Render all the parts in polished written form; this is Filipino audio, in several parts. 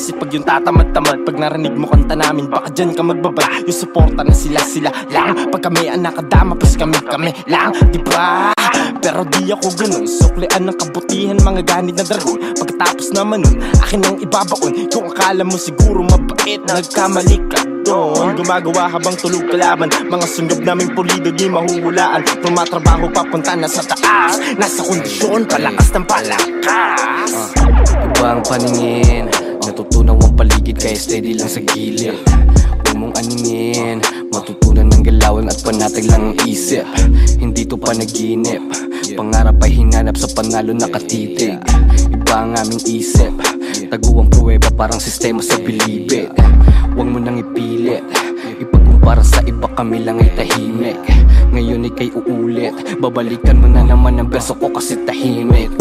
Kasi pag yung tatamad-tamad, pag narinig mo kanta namin, baka dyan ka magbabad. Yung suporta na sila lang. Pag kami ang nakadama, pas kami lang, diba? Pero di ako ganun, suklian ng kabutihan, mga ganit na dragon. Pagkatapos naman nun, akin ang ibabaon. Kung akala mo siguro mabait, nagkamali ka doon. Gumagawa habang tulog kalaban, mga sunggab naming pulido di mahuhulaan. Tumatrabaho papunta na sa taas, nasa kondisyon, palakas ng palakas. Iba ang paningin, natutunaw ang paligid kaya steady lang sa gilid. Huwag mong aningin, matutunan ng galawan at panatag lang ang isip. Hindi to panaginip, pangarap ay hinanap sa panalo nakatitig. Iba ang aming isip, taguang pruweba parang sistema sa bilibid. Huwag mo nang ipilit, ipagkumpara sa iba kami lang ay tahimik. Ngayon ika'y uulit, babalikan mo na naman ang verso ko kasi tahimik.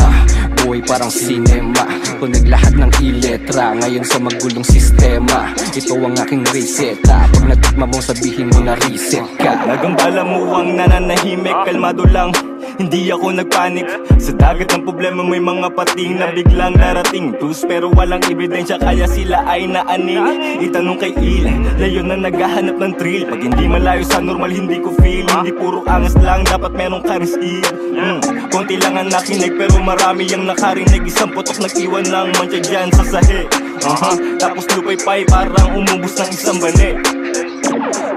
Buhay parang cinema, tunig lahat ng iletra. Ngayon sa magulong sistema, ito ang aking reseta. Pag natikma mo sabihin mo na reset ka. Nagambala mo ang nananahimik, kalmado lang, hindi ako nagpanik. Sa dagat ng problema may mga pating na biglang darating. Tus pero walang ebidensya kaya sila ay naaning. Itanong kay Il, layon na naghahanap ng thrill. Pag hindi malayo sa normal hindi ko feel. Hindi puro angas lang, dapat merong karistil. Konti lang ang nakinig pero marami ang nakarinig. Isang putok nag-iwan lang mancha dyan sa sahe. Tapos lupay-pay parang umubos ng isang bane.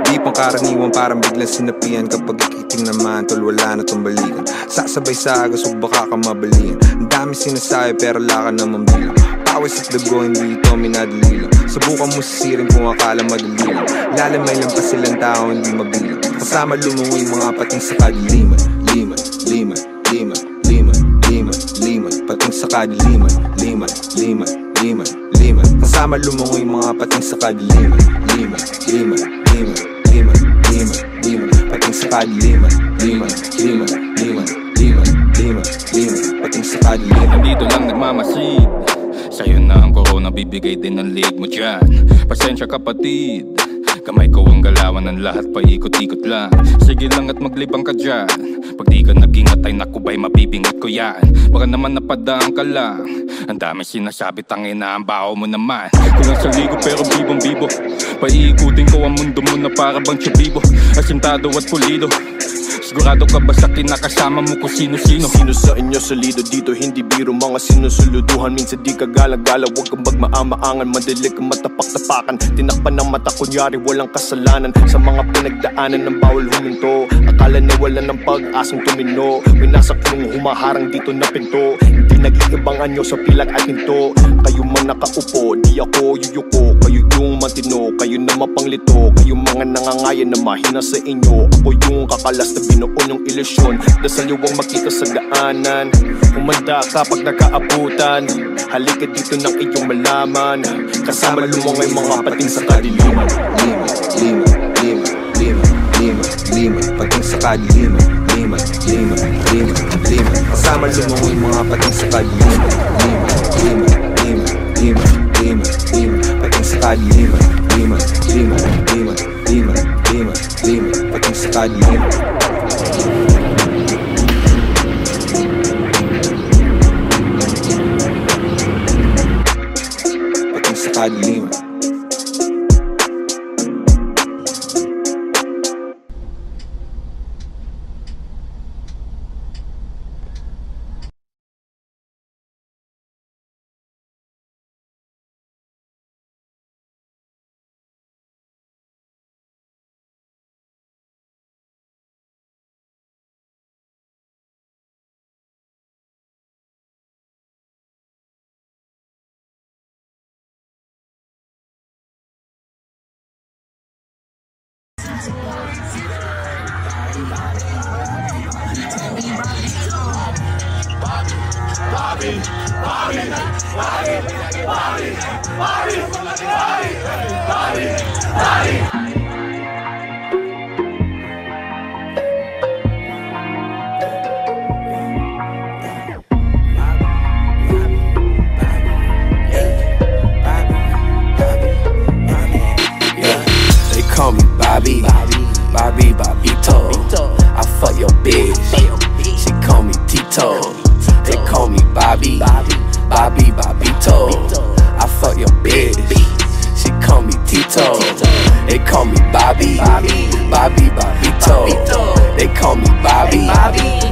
Di pang karaniwan parang biglang sinapian. Kapag ikiting naman tol wala na tong balikan. Sasabay sa agos o baka ka mabalian. Ang dami sinasabi pero wala ka naman bilang. Pawis at dugo hindi ito minadali lang. Subukan mo sisirin kung akala madali lang. Lalamay lang pa silang tao hindi mabilang. Kasama lumungoy mga pating sa kadiliman. Liman, liman, liman, liman, liman, liman. Pating sa kadiliman. Liman, liman, liman, liman. Kasama lumungoy mga pating sa kadiliman. Liman, liman, liman, liman, liman, liman. Pating sa kadiliman. Liman, liman, liman, liman, liman, liman. Pating sa kadiliman. Nandito lang nagmamasid, sa'yo na ang corona, bibigay din ang lead mo dyan. Pasensya kapatid, kamay ko ang galawan ng lahat, paikot-ikot lang. Sige lang at maglibang ka dyan. Pag di ka nag-ingat ay nakubay, mabibingot ko yan. Baka naman napadaan ka lang, ang dami sinasabi, tangin na ang baho mo naman. Kulang sa ligo pero bibong-bibo, paiikutin ko ang mundo mo na para bang tsabibo. Asintado at pulido, sigurado ka ba sa kinakasama mo kung sino-sino? Sino sa inyo solido dito, hindi biro mga sinusuluduhan. Minsan di ka gala-gala, huwag kang magmaamaangan. Madilig kang matapak-tapakan, tinakpan ng mata kunyari walang kasalanan. Sa mga pinagdaanan ng bawal huminto, akala na wala ng pag-asang tumino. Winasak nung humaharang dito na pinto, hindi nag-iibang anyo sa pilag at hinto. Kayo man nakaupo, di ako yuyuko. Kayo yung matino, kayo na mapanglito. Kayo mga nangangayan na mahina sa inyo. Ako yung kakalas na binuon yung ilusyon. Dasal yung makita sa daanan, humanda ka pag nagkaabutan. Halika dito ng iyong malaman, kasama lumungay mga pating sa kadiliman. Liman, liman, liman, liman, liman, liman. Pating sa kadiliman. Liman, liman, liman, liman. Kasama lumungoy mga pating sa kadiliman. Liman, liman, liman, liman, liman, liman. Pating sa kadiliman. Liman, liman, liman, liman, liman, liman. Pating sa kadiliman. Pating sa kadiliman. They call me Bobby, Bobito. I fuck your bitch, she call me Tito. They call me Bobby, Bobito. I fuck your bitch, Bobby, Bobito. They call me Bobby,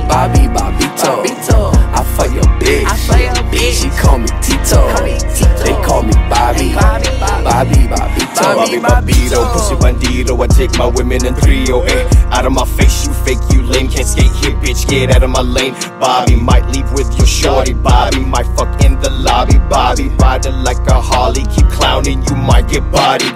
Bobito. I fuck your bitch, she call me Tito. They call me Bobby, Bobby Bobito, pussy bandido. I take my women in trio, eh. Out of my face, you fake, you lame. Can't skate here, bitch, get out of my lane. Bobby might leave with your shorty. Bobby might fuck in the lobby. Bobby ride it like a Harley. Keep clowning, you might get bodied.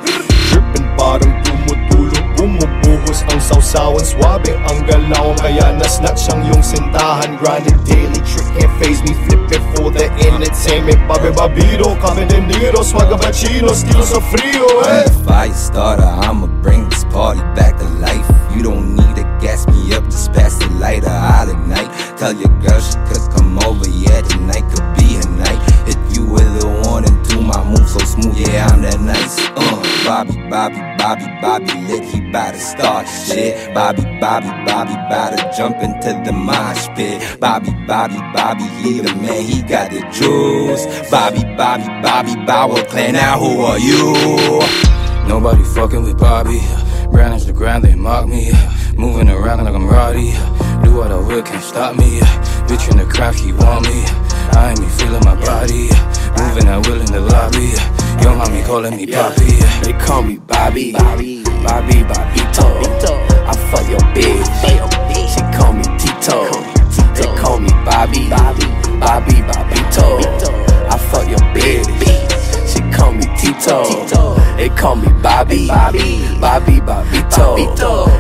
Drippin' bottom, tumutulog, bumubuhos ang sausawan. Swabe ang galaw, kaya nasnatch ang iyong sintahan. Grinded daily, trick can't phase me. Flip it for the entertainment. Bobby Bobito, coming de Niro. Swagger bachino, estilo so frio, eh. I'm the fire starter, I'ma bring this party back to life. You don't need to gas me up, just pass the lighter, I'll ignite. Tell your girl she could come over, yeah, tonight could be a night. If you really want to do my move so smooth, yeah, I'm that nice. Bobby lit, he bout to start shit. Bobby bout to jump into the mosh pit. Bobby, he the man, he got the juice. Bobby, Bauer Clan, now who are you? Nobody fucking with Bobby. Brand Instagram, they mock me. Moving around like I'm Roddy. Do what I will, can't stop me. Bitch in the crowd, she want me. I ain't me feeling my body. Moving at will in the lobby. Yo mommy calling me Poppy. They call me Bobby, Bobito. I fuck your bitch, she call me Tito. They call me Bobby, Bobito. I fuck your bitch, she call me Tito. They call me Bobby, Bobito.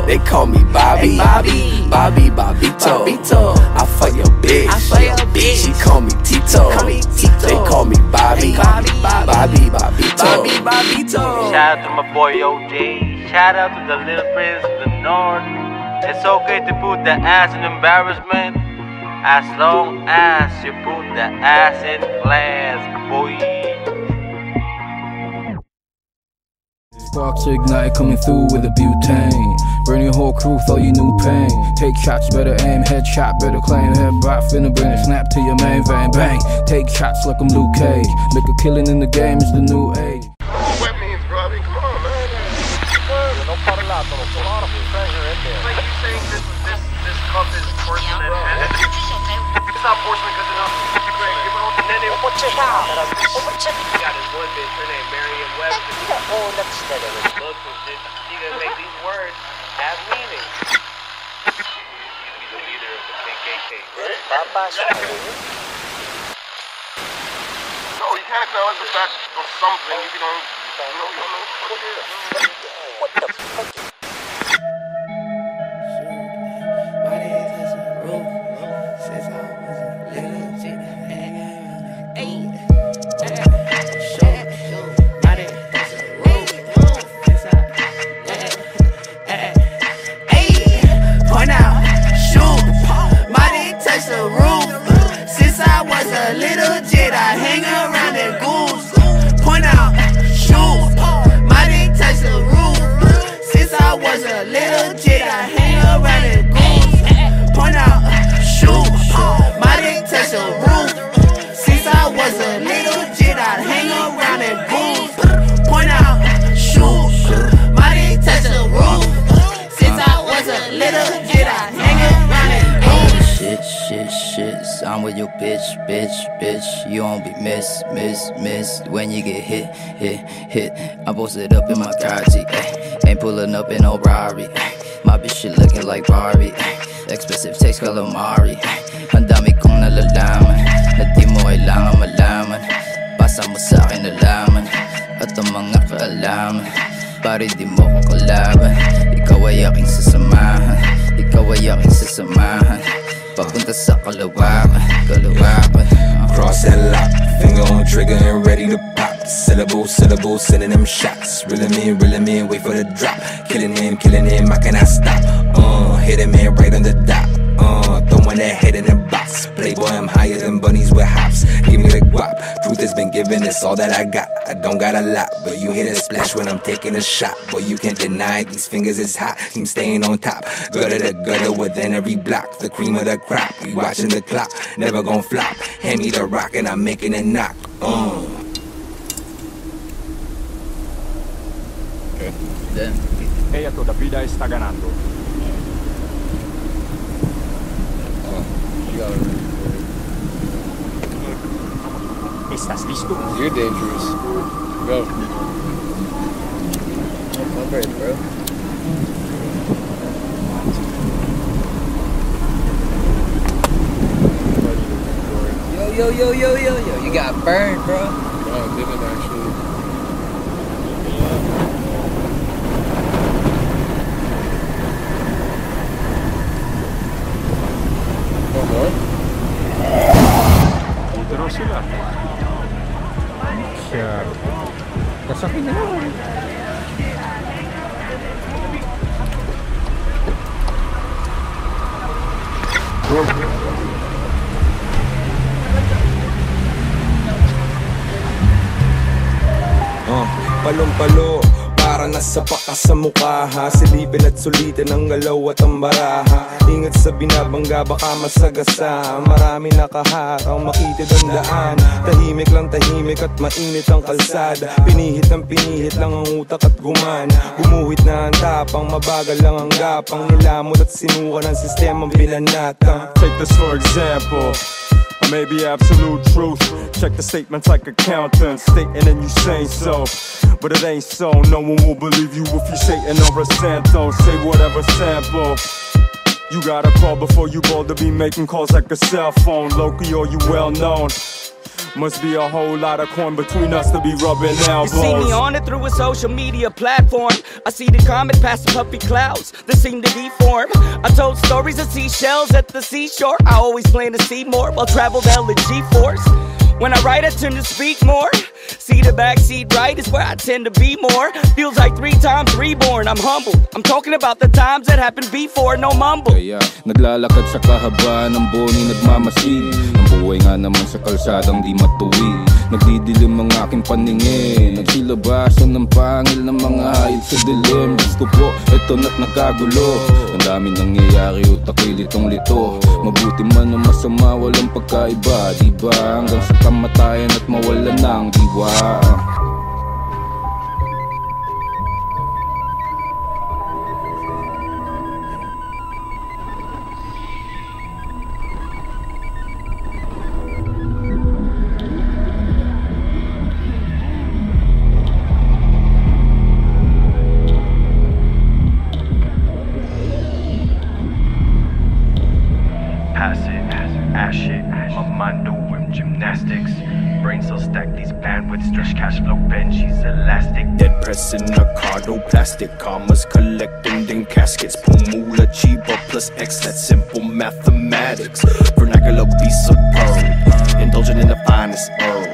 They call me Bobby, Bobito. I fuck your bitch, she call me Tito. They call me Bobby, Bobito. Shout out to my boy OJ. Shout out to the little prince of the north. It's okay to put the ass in embarrassment, as long as you put the ass in class, boy. Sparks ignite, coming through with a butane. Burn your whole crew, throw you new pain. Take shots, better aim, headshot, better claim. Head bop, finna bring a snap to your main vein. Bang, take shots like I'm Luke Cage. Make a killing in the game is the new age. What means, bro? I mean, come on, man. No part of lot, though. There's a lot of treasure in there. Like you saying this cup is porcelain. It's not porcelain because it's not. And then they got this one bitch, her name Marion Webster. Look, she gonna make these words have meaning. He's the leader of the KKK. No, you can't acknowledge the fact of something if you don't know what it is. What the fuck? I'm with your bitch. You won't be miss. When you get hit. I posted up in my car seat, ain't pulling up in no Rari. My bitch shit looking like Barbie. Expensive text calamari. Ang dami kong nalalaman na di mo kailangan malaman. Basta mo sa'kin nalaman at ang mga kaalaman. Pare di mo ko kalaban. Ikaw ay aking sasamahan. Papunta sa kalawakan. Cross that lock, finger on trigger and ready to pop. Syllable, sending them shots. Reeling in, wait for the drop. Killing him, I cannot stop. Hit him in right on the dot. Throwing that head in the box. Playboy, I'm higher than bunnies with hops. Give me the guap. Truth has been given, it's all that I got. I don't got a lot, but you hear the splash when I'm taking a shot. Boy, you can't deny these fingers is hot. Team staying on top. Gutter to gutter within every block. The cream of the crop. We watching the clock, never gon' flop. Hand me the rock and I'm making it knock. Ella toda vida está ganando. ¿Estás listo? You're dangerous. Go. I'm ready, bro. Yo, you got burned, bro. No, I didn't actually. One more? Dito sila. Siya. Kasakin na lang. Palong-palo, para nasa paka sa mukha ha. Silipin at sulitin ang galaw at ang baraha. Ingat sa binabangga baka masagasa. Marami nakaharang makitid ang daan. Tahimik lang tahimik at mainit ang kalsada. Pinihit lang ang utak at guman. Gumuhit na ang tapang, mabagal lang ang gapang. Nilamot at sinuka ng sistemang pinanatang. Take this for example. Maybe absolute truth. Check the statements like accountants, stating and you saying so. But it ain't so, no one will believe you if you Satan or a Santo. Say whatever sample. You gotta call before you bother be making calls like a cell phone. Local or you well known. Must be a whole lot of coin between us to be rubbing elbows. You see me on it through a social media platform. I see the comet past the puffy clouds that seem to deform. I told stories of seashells at the seashore. I always plan to see more while travel down the G-force. When I write, I tend to speak more. See the backseat right is where I tend to be more. Feels like 3 times reborn. I'm humbled. I'm talking about the times that happened before. No mumble. Kaya naglalakad sa kahabaan ng boni nagmamasid. Ang buhay nga naman sa kalsadang di matuwid. Nagdidilim ang aking paningin. Nagsilabasan ng pangil ng mga hayop sa dilim. Diyos ko po, eto na't nagkagulo. Ang daming nangyayari, utak ko'y litong-lito. Mabuti man o masama, walang pagkaiba, diba? Hanggang sa kamatayan at mawalan ng diwa. Shit, my mind doing gymnastics. Brain cells stack these bandwidths, stretch cash flow, Benji's elastic. Dead pressing Ricardo, plastic commas collecting in caskets. Pumula Chiba plus X, that's simple mathematics. Vernacular be superb, indulgent in the finest herb.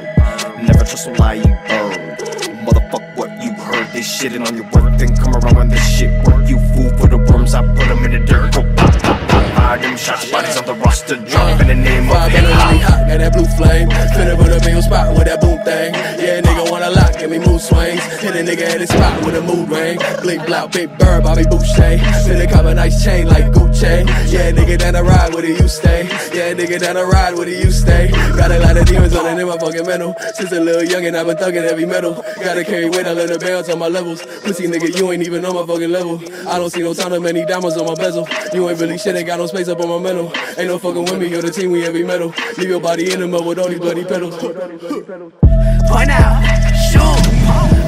Never trust a lying bird. Motherfuck what you heard, they shitting on your work, then come around when this shit work. You fool for the worms, I put them in the dirt. Go pop, pop, pop, fire them shots, bodies on the roster, drop in the name of hip-hop. Got that blue flame, finna put a big spot with that boom thing. Yeah, nigga wanna lock, give me mood swings. Hit a nigga at his spot with a mood ring. Blink, blout, big bird, Bobby Boucher. Finna cop a nice chain like Gucci. Yeah, nigga down the ride, where do you stay? Yeah, nigga down the ride, where do you stay? Got a lot of demons on it in my fucking mental. Since a little youngin', I've been thuggin' heavy metal. Gotta carry weight, I let it bounce on my levels. Pussy nigga, you ain't even on my fucking level. I don't see no time to many diamonds on my bezel. You ain't really shit, ain't got no space up on my mental. Ain't no fucking with me, you're the team, we heavy metal. Leave your body in the mud with all these bloody pedals. Point out, shoot,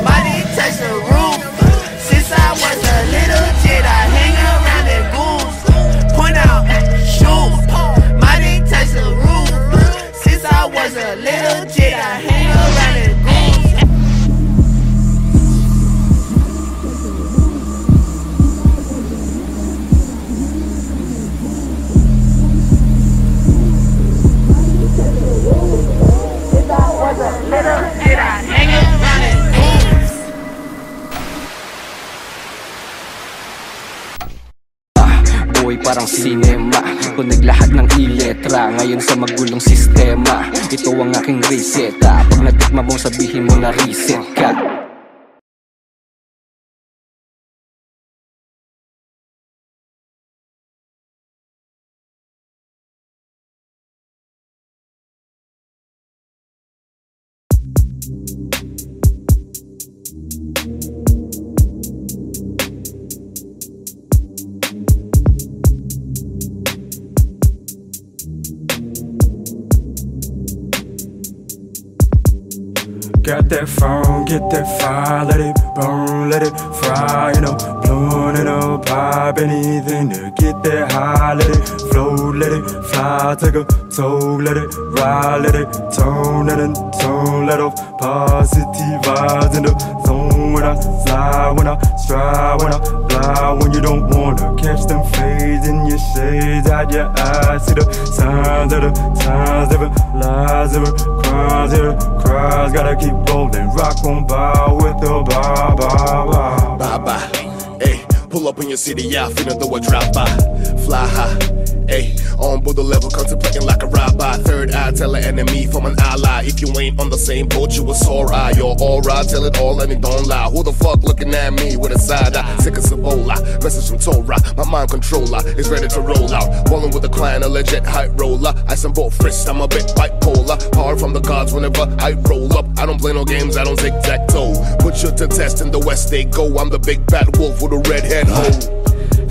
my dick touch the roof. Since I was a little kid, I hang around the goose. Point out, shoot, my dick touch the roof. Since I was a little kid, I hang around the goose. Buhay parang sinema, tunig lahat ng iletra. Ngayon sa magulong sistema, ito ang aking reseta. Pag natikma mong sabihin mo na reset ka. got that phone, get that fire, let it burn, let it fry, you know. Blowing it up, pop anything to get that high, let it float, let it fly, take a toll, let it ride, let it tone, let off positive vibes in the zone. When I fly, when I stride, when I fly, when you don't wanna catch them fades in your shades out your eyes, see the signs of the times, every lies, every crimes, every cries, gotta keep rolling, rock on by with the bye bye bye bye bye. Hey, pull up in your city, yeah, finna do a drive by, fly high. Ayy, on board the level, contemplating like a rabbi. Third eye, tell an enemy from an ally. If you ain't on the same boat, you a sore eye. Your aura, tell it all and it don't lie. Who the fuck looking at me with a side eye? Sick as Ebola, message from Torah. My mind controller is ready to roll out. Rolling with a client, a legit hype roller. Ice and both frisk, I'm a bit bipolar. Power from the gods whenever I roll up. I don't play no games, I don't tic-tac-toe. Put you to test in the West they go. I'm the big bad wolf with a red head hoe.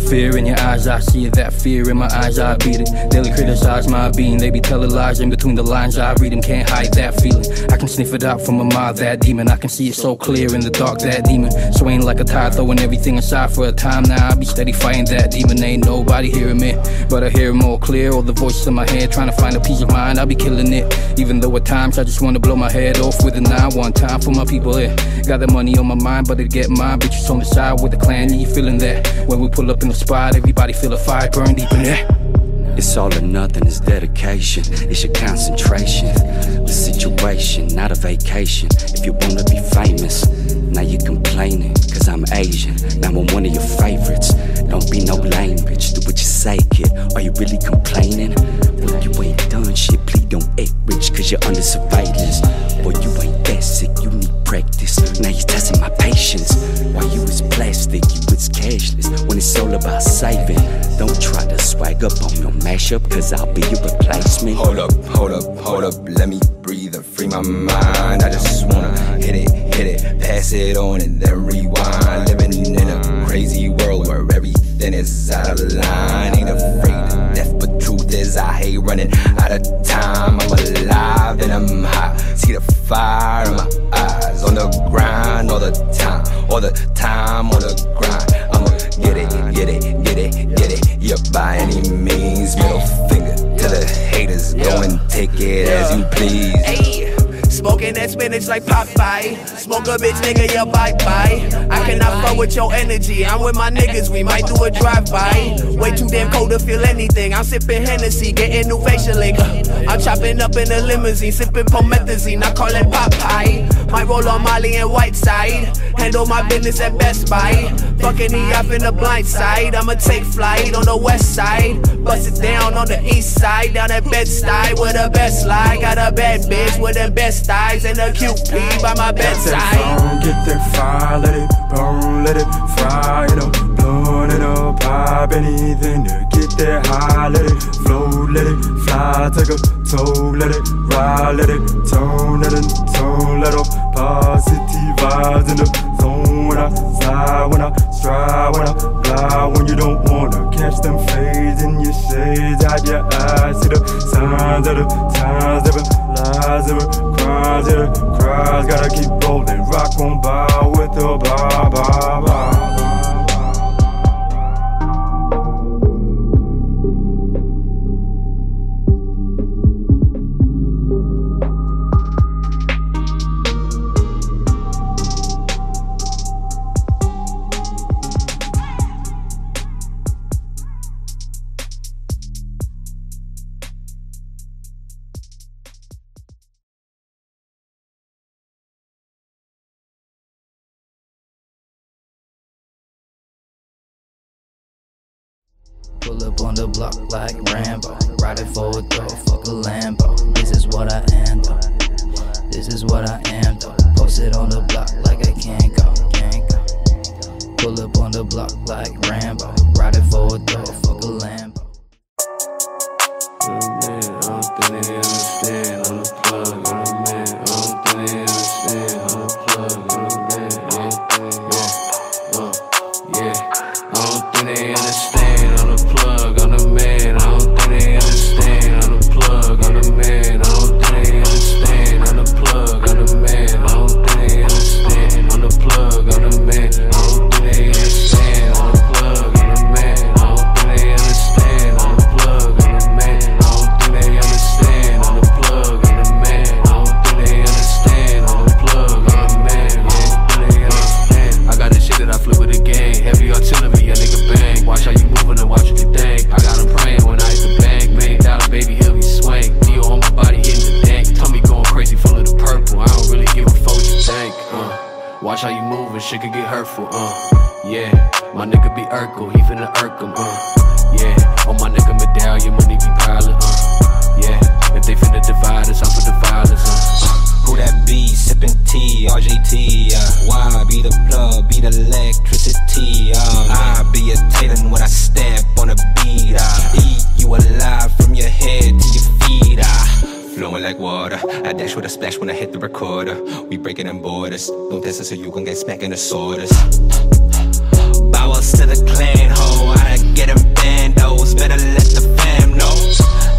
Fear in your eyes, I see it. That fear in my eyes, I beat it. Daily criticize my being, they be telling lies in between the lines. I read them, can't hide that feeling. I can sniff it out from a mile, that demon. I can see it so clear in the dark, that demon. Swaying like a tide, throwing everything aside for a time. Now I be steady fighting that demon. Ain't nobody hearing me, but I hear it more clear. All the voices in my head, trying to find a peace of mind. I be killing it, even though at times I just wanna blow my head off with a 9-1. Time for my people here. Got the money on my mind, but it get mine. Bitches on the side with the clan, yeah, you feeling that? When we pull up in the spot, everybody feel a fire burn deep in there. It's all or nothing, it's dedication, it's your concentration. The situation, not a vacation. If you wanna be famous, now you complaining, cause I'm Asian, now I'm one of your favorites. Don't be no lame bitch, do what you say, kid. Are you really complaining? Well, you ain't done shit, please don't act rich, cause you're under surveillance. Boy, you ain't that sick, you need practice. Now you're testing my patience. While you is plastic, you is cashless. When it's all about saving, don't try to swag up on your mashup, cause I'll be your replacement. Hold up, let me breathe and free my mind. I just wanna hit it, pass it on and then rewind. Living in a crazy world where everything is out of line. Ain't afraid of death, but truth is I hate running out of time. I'm alive and I'm high, see the fire in my eyes. On the grind all the time on the grind. I'ma get it, yeah, by any means. Middle finger to the haters, go and take it as you please. Ay, smoking that spinach like Popeye. Smoke a bitch, nigga, yeah, bye-bye. I cannot fuck with your energy. I'm with my niggas, we might do a drive-by. Way too damn cold to feel anything. I'm sipping Hennessy, getting new facial ink. I'm chopping up in a limousine, sipping promethazine, I call it Popeye. Might roll on Molly and Whiteside. Handle my business at Best Buy. Fucking the up in the blind side. I'ma take flight on the west side. Bust it down on the east side. Down at Bed-Stuy with the best lie. Got a bad bitch with the best thighs and a cute pee by my bedside. Get that fire, let it burn, let it fry, you know. Blowing it up, pop anything to get that high. Let it float, let it fly, take a toll, let it ride, let it tone, let off positive vibes in the zone. When I fly, when I stride, when I fly, when you don't wanna catch them fades in your shades out your eyes. See the signs of the times, every lies, every crimes, every cries. Gotta keep rolling, rock on by with the bye bye bye. Pull up on the block like Rambo. Ride it forward though, fuck a Lambo. This is what I am though. This is what I am though. Post it on the block like I can't go. Pull up on the block like Rambo. Ride it forward though, fuck a Lambo. I don't think they understand. On the plug, on the man. I don't think they understand. On the plug, on the man. Yeah. I don't think they understand. On the plug, on the man. I don't think they understand. On the plug, on the man. I don't think they understand. On the plug, on the man. I don't Watch how you moving, shit could get hurtful, yeah, my nigga be Urkel, he finna irk him, yeah, on my nigga medallion, money be piling, yeah, if they finna divide us, I'm for the violence, Who that be? Sippin' tea, RJT, Why be the plug, be the electricity, I be a Titan when I step on a beat, eat you alive from your head to your feet, flowing like water, I dash with a splash when I hit the recorder. We breaking them borders, don't test us or you gon' get smacked in the swords. Bowels to the clan, ho, I get them bandos, better let the fam know.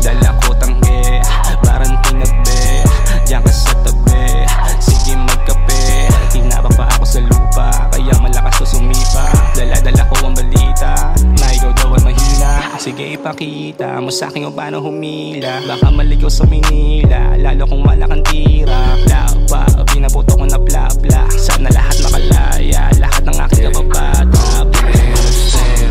Dala ko tangge, parang tinabi, diyan ka sa tabi, sige magkape. Tinabak pa ako sa lupa, kaya malakas to sumipa. Dala-dala ko ang balita, na ikaw daw ang mahina. Sige ipakita mo sa'kin kung paano humila, baka maligaw sa Manila, lalo kung wala kang tira. Plapa, pinaputo ko na bla-bla, sana lahat makalaya, lahat ng aking kababata.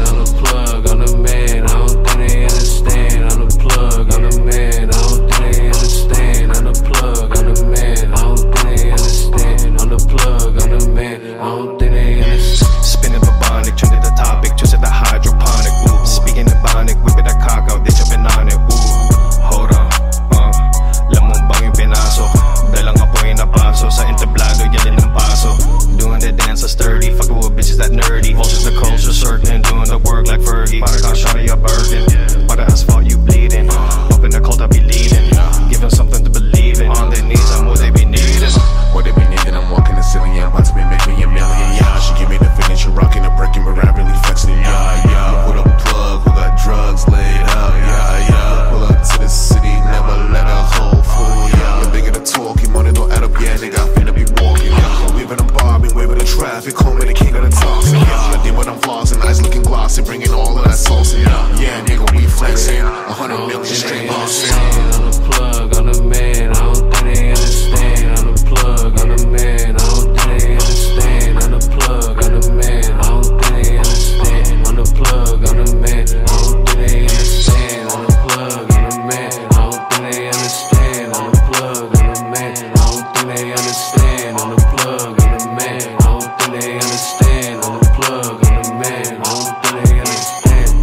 On the plug, on the man, I don't think they understand. On the plug, on the man, I don't think they understand. On the plug, on the man, I don't think they understand. On the plug, on the man, I don't think they understand. Spinning the bonic, change the topic, choose the hydroponic. Ooh, speaking the bonic, whip it that cock out, they jumping on it. Ooh, hold on, lamang bang yung pinaso? Dalang apoy na paso sa entablado, yelling ng paso. Doing the dance so sturdy, fucking with bitches that nerdy. Vultures the culture circling, doing the work like Fergie. Para ka shawty a Birkin, by the asphalt you bleeding. Up in the cult I be leading, give them something to believe in. On their knees, I'm what they be needing. What they be needing, I'm walking the ceiling, yeah, about to be making a million, yeah. She give me the finish, you're rocking the breaking, but I'm really flexing, yeah, yeah. Put up a plug, who got drugs laid out, yeah, yeah. Pull up to the city, never let a hoe fool, yeah. The bigger the talk, your money don't add up, yeah, nigga, I finna be walking, yeah. Weaving and bobbing, waving the traffic, call me the king of the toxic, yeah. I did what I'm flossing, eyes looking glossy, bringing all of that sauce, yeah. Yeah, nigga, we flexing, 100 million straight lost, on the plug, on the man, I don't think they understand. On the plug, on the man, I don't think they understand. On the plug, on the man, I don't think they understand. On the plug, on the man, I don't think they understand. On the plug, on the man, I don't think they understand. On the plug, on the man, I don't think they understand. On the plug, on the man, I don't think they understand. On the plug, on the man, I don't think they understand.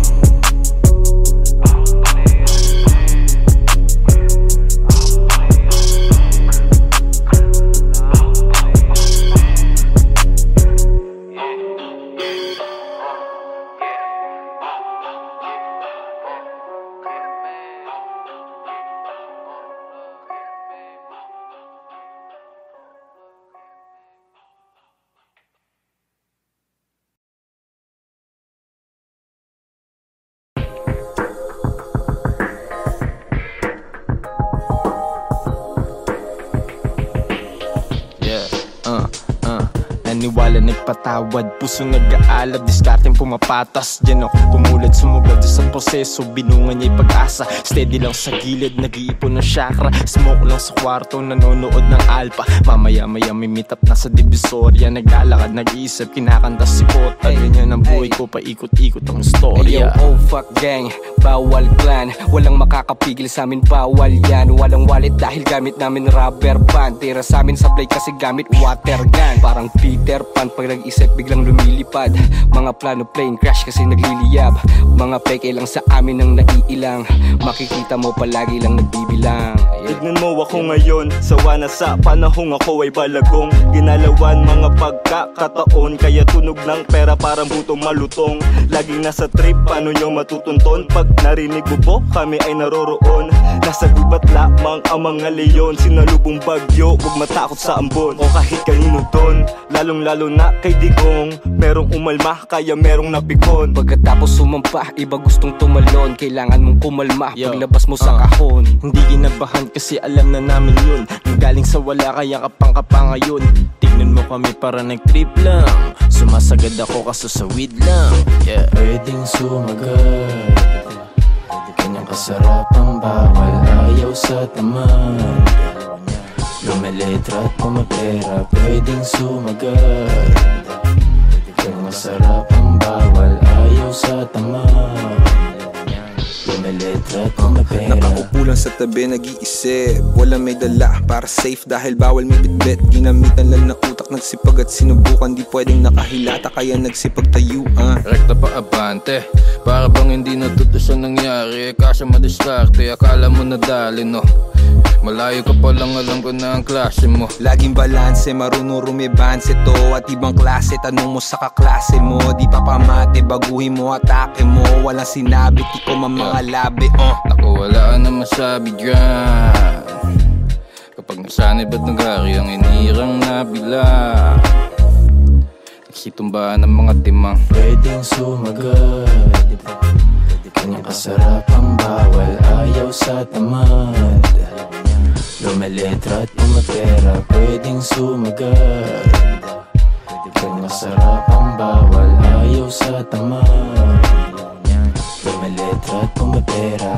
Naniwala nagpatawad, puso nag-aalab, diskarteng pumapatas. Diyan ako tumulad, sumugad sa proseso, binungan niya'y pag-asa. Steady lang sa gilid, nag-iipon ng chakra. Smoke lang sa kwarto, nanonood ng alpha. Mamaya-maya may meet up na sa Divisoria. Naglalakad, nag-iisip, kinakanta si Kota. Ganyan ang buhay ko, paikot-ikot ang storya. Oh fuck gang, bawal clan, walang makakapigil sa amin, bawal yan. Walang wallet dahil gamit namin rubber band. Tira sa amin sablay kasi gamit water gun. Parang Peter Pan, pag nag-isip biglang lumilipad. Mga plano plane crash kasi nagliliyab. Mga peke lang sa amin ang naiilang. Makikita mo palagi lang nagbibilang. Tignan mo ako ngayon, sawa na sa panahong ako ay balagong. Ginalawan mga pagkakataon, kaya tunog ng pera parang butong malutong. Laging nasa trip, paano nyo matutunton? Pag narinig mo po, kami ay naroroon. Nasa gubat lamang ang mga leon, sinalubong bagyo, huwag matakot sa ambon. O kahit kanino doon, lalong-lalo na kay Digong. Merong umalma, kaya merong napikon. Pagkatapos sumampa, iba gustong tumalon. Kailangan mong kumalma, paglabas mo sa kahon. Hindi kinabahan kasi alam na namin yun. Nanggaling sa wala, kaya kapang-kapa ngayon. Tignan mo kami para nag-trip lang. Sumasagad ako kaso sa weed lang, yeah. Pwedeng sumagal, kanyang kasarapang bawal, ayaw sa taman. Lumeletra at pumapera, pwedeng sumagal, kanyang masarapang bawal, ayaw sa taman. Lumeletra at pumapera. Nakaupo lang sa tabi, nag-iisip, walang may dala para safe dahil bawal may bitbit. Ginamitan lang ng utak balak nagsipag at sinubukan, di pwedeng nakahilata kaya nagsipag tayo. Rekta pa abante, para bang hindi natuto sa nangyari. Kasya madiskarte, akala mo nadali no. Malayo ka pa lang, alam ko na ang klase mo. Laging balanse, marunong rumibanse to. At ibang klase, tanong mo sa kaklase mo. Di pa pamate, baguhin mo, atake mo. Walang sinabi, di ko mga labi. Naku, wala ka na masabi dyan. Kapag nasanay ba't naghari ang inirang nabila. Nagsitumbahan ng mga timang. Pwedeng sumagot, kanyang kasarap ang bawal, ayaw sa tamad. Lumeletra at pumapera, pwedeng sumagot, kanyang kasarap ang bawal, ayaw sa tamad. Lumeletra at pumapera.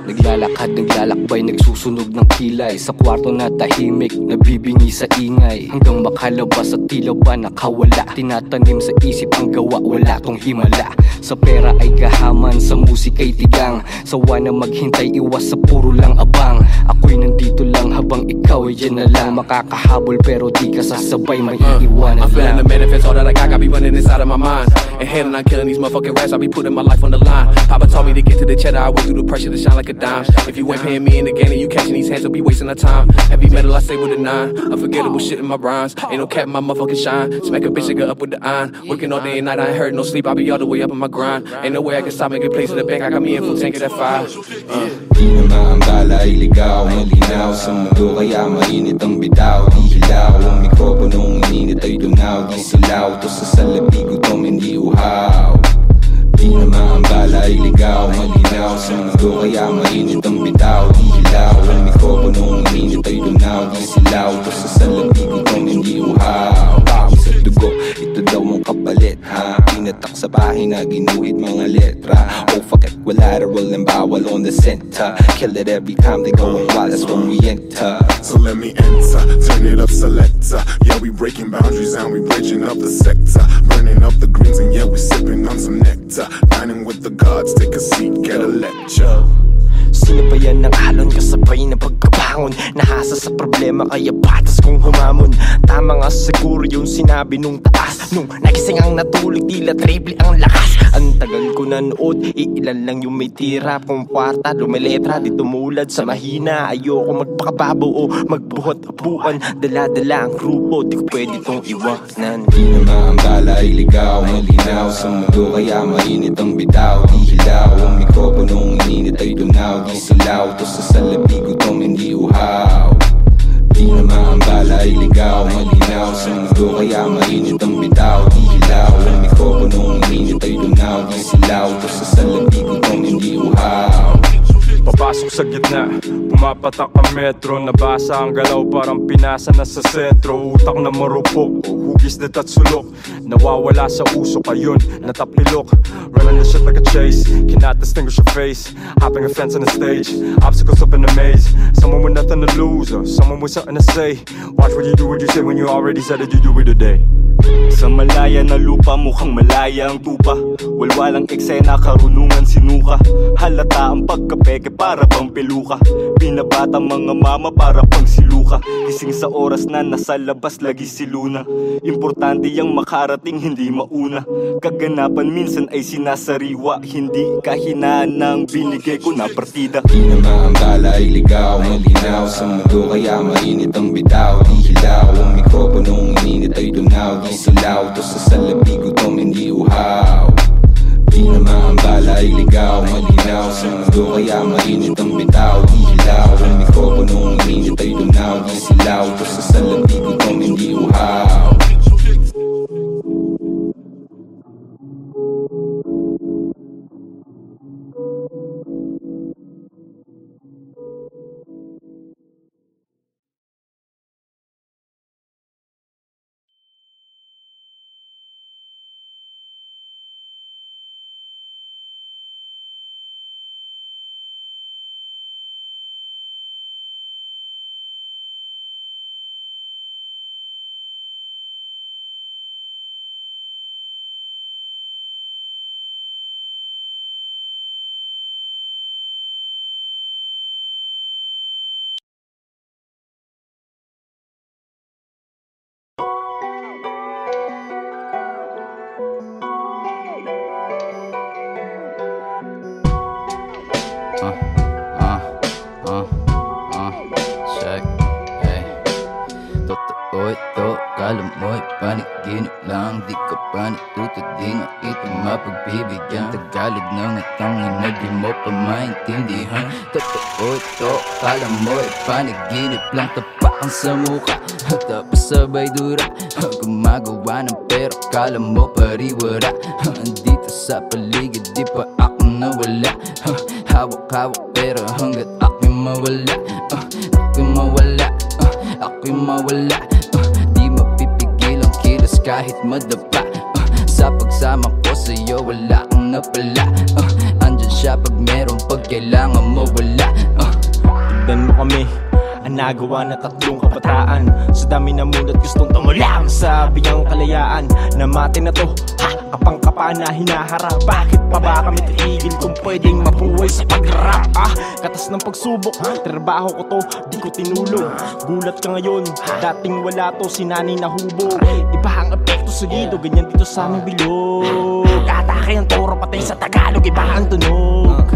Naglalakad, naglalakbay, nagsusunog ng kilay. Sa kwarto na tahimik, nabibingi sa ingay. Hanggang makalabas at tila ba nakawala. Tinatanim sa isip ang gawa, wala tong himala. Sa pera ay gahaman, sa musika'y tigang. Sawa na maghintay, iwas sa puro lang abang. Ako'y nandito lang habang ikaw ay dyan na lang. Makakahabol pero di ka sasabay, may iiwanan lang. I'm feeling the manifest, all that I got be running inside of my mind. And handling on killing these motherfucking rats, I be putting my life on the line. Papa told me to get to the cheddar, I went through the pressure to shine like a dime. If you ain't paying me in the game and you catching these hands, you'll be wasting our time. Heavy metal, I stay with a 9. Unforgettable shit in my rhymes. Ain't no cap in my motherfucking shine. Smack a bitch, nigga up with the iron. Working all day and night, I ain't heard no sleep, I be all the way up in my grind. Ain't no way I can stop making plays in the bank, I got me in full tank of that fire. Di na maambala ay ligaw, malinaw sa mundo kaya mainit ang bitaw. Di hilaw, ang mikroponong ininit ay dunaw. Di silaw, to sa salabi gutom hindi uhaw. Di na maambala ay ligaw, malinaw sa mundo kaya mainit ang bitaw. Di hilaw, ang mikroponong ininit ay dunaw. Di silaw, to sa salabi gutom hindi uhaw. Pawis at dugo, ito daw ang kapalit ha. Pinatak sa bahay na ginuhit mga letra. Oh fuck it, wala roll and bawal on the center. Kill it every time they go and wild, that's when we enter. So let me enter, turn it up selector. Yeah, we breaking boundaries and we bridging up the sector. Burning up the greens and yeah, we sipping on some nectar. Dining with the gods, take a seat, get a lecture. Sinabayan ng alon, kasabay na pagkabangon. Nahasa sa problema kaya patas kong humamon. Tama nga siguro yung sinabi nung taas. Nung nagising ang natulog, tila triple ang lakas. Ang tagal ko nanood, iilan lang yung may tira. Kung kwarta, lumeletra, di tumulad sa mahina. Ayoko magpakababo o magbuhat apuan. Dala-dala ang grupo, di ko pwede tong iwanan. Di na maambala ay ligaw, malinaw sa mundo kaya mainit ang bitaw. Di hilaw, ang mikroponong ininit ay dunaw. Di silaw, to sa salabi gutom hindi uhaw. Di na maambala ay ligaw, malinaw sa mundo kaya mainit ang bitaw. Di hilaw, ang mikroponong ininit ay dunaw. Di silaw, to sa salabi gutom hindi uhaw. Papasok sa gitna, pumapatak ang metro. Nabasa ang galaw, parang pinasa na sa sentro. Utak na marupok, hugis na tatsulok. Nawawala sa usok, ayun, natapilok. Running the shit like a chase, cannot distinguish your face. Hopping a fence on the stage, obstacles up in the maze. Someone with nothing to lose, or someone with something to say. Watch what you say when you already said that you do it today. Sa malaya na lupa, mukhang malaya ang tupa. Walwalang eksena, karunungan sinuka. Halata ang pagkapeke, para bang peluka. Binabata mga mama, para pang siluka. Gising sa oras na nasa labas, lagi siluna. Importante yang makarating, hindi mauna. Kaganapan minsan ay sinasariwa. Hindi kahinaan ng binigay ko na partida. Di na maambala ay ligaw, malinaw sa mundo kaya mainit ang bitaw. Di hilaw, ang mikroponong ininit ay dunaw. Di silaw, to sa salabi gutom hindi uhaw. Di na maambala ay ligaw, malinaw sa mundo kaya mainit ang bitaw. Di hilaw, ang mikroponong ininit ay dunaw. Di silaw, to sa salabi gutom hindi uhaw. Totoo ito, kala mo'y panaginip lang. Di ka pa natuto, di nakita mapagbibigyan. Tagalog ng atangin na di mo pa maintindihan. Totoo ito, kala mo'y panaginip lang. Tapakan sa mukha, tapos sabay dura. Gumagawa ng pero kala mo pariwara. Andito sa paligid, di pa ako nawala. Hawak-hawak pero hanggat ako'y mawala. Ako'y mawala, ako'y mawala. Di mapipigil ang kilos kahit madapa. Sa pagsama ko sa'yo wala kang napala. Andyan siya pag meron, pag kailangan mo wala. Tignan mo kami, ang nagawa na tatlong kabataan. Sa dami na mulat gustong tumulang sa biyang kalayaan. Namati na to, ha, kapang-kapa na hinaharap. Bakit pa ba kami titigil kung pwedeng mabuhay sa pag-rap? Katas ng pagsubok, trabaho ko to, di ko tinulog. Gulat ka ngayon, dating wala to, sinani na hubog. Iba ang epekto sa dito, ganyan dito sa aming bilog. Atake ang toro, patay sa Tagalog, iba ang tunog.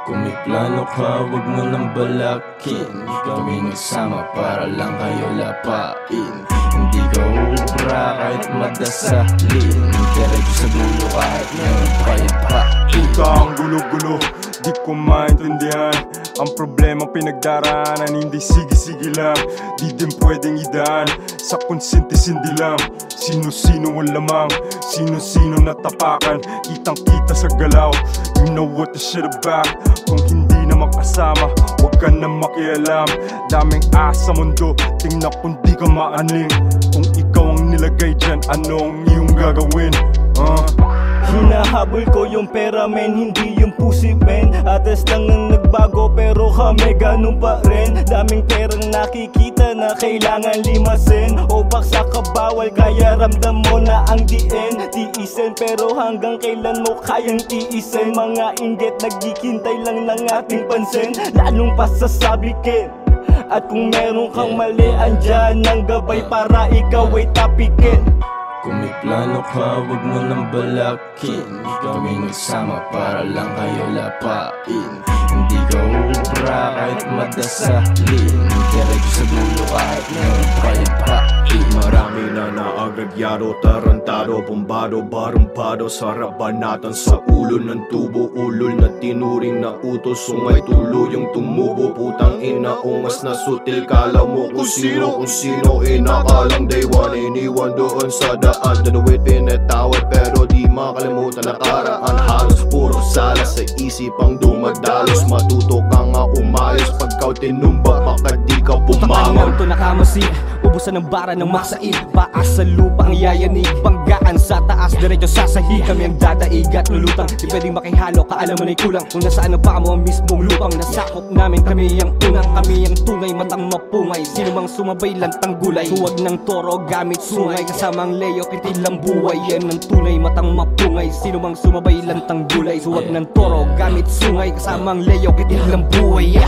Kung may plano ka, wag mo nang balakin. Di kami nagsama para lang kayo lapain. Hindi ka ubra kahit madasalin. Diretso sa dulo kahit meron payapain. Puta ang gulo-gulo, di ko maintindihan. Ang problema pinagdaraanan, hindi sige-sige lang. Di din pwedeng idaan sa konsente-sindi lang. Sino-sino ang lamang, sino-sino natapakan. Kitang-kita sa galaw, you know what the shit about. Kung hindi na makasama, wag ka na makialam. Daming asa mundo, tingnan kung di ka maaning. Kung ikaw ang nilagay dyan, anong iyong gagawin? Hinahabol ko yung pera men, hindi yung pussy men. Atas lang ang nagbago pero kami ganun pa rin. Daming perang nakikita na kailangan limasin. O baksa ka bawal kaya ramdam mo na ang diin. Tiisin pero hanggang kailan mo kayang tiisin. Mga inggit nagkikintay lang ng ating pansin. Lalong pasasabikin. At kung meron kang mali, andyan ang gabay para ikaw ay tapikin. Kung may plano ka, wag mo nang balakin. Di kami nagsama para lang kayo lapain. Hindi ka ubra kahit madasalin. Diretso sa dulo kahit meron payapain. Marami na naagrabyado, tarantado, bombado, barumpado sa rabanatan. Sa ulo ng tubo, ulol na tinuring na utos. Sungay tuluyong tumubo, putang ina, ungas na sutil. Kala mo kung sino, inakalang day one. Iniwan doon sa daan, danuwit pinatawad pero di makalimutan nakaraan. Halos puro sala sa isipang dumadalos. Matuto ka nga umayos, pagkaw tinumba, baka di ka pumangon. Ito nakamasi, ubusan ng bara ng masaid. Paas sa lupa ang yayanig, banggaan sa taas, diretso sasahig. Kami ang dadaig at lulutang, di pwedeng makihalo, kaalaman ay kulang. Kung nasaan ang paa mo ang mismong lupang nasakop namin, kami ang unang, kami ang tungay, matang mapungay. Sino mang sumabay lantang gulay, huwag ng toro gamit sungay. Kasama ang leyo, kitil ang buhay, yan ang tunay, matang mapungay. Sino mang sumabay lantang gulay, huwag ng toro gamit sungay. Kasama ang leyo, kitil ang buhay.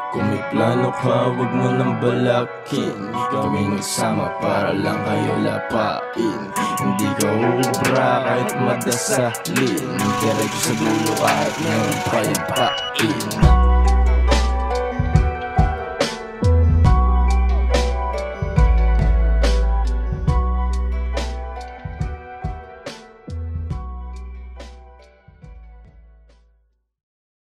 Kung may plano ka, wag mo nang balakin. Di kami nagsama para lang kayo lapain. Hindi ka ubra kahit madasalin. Diretso sa dulo kahit meron payapain.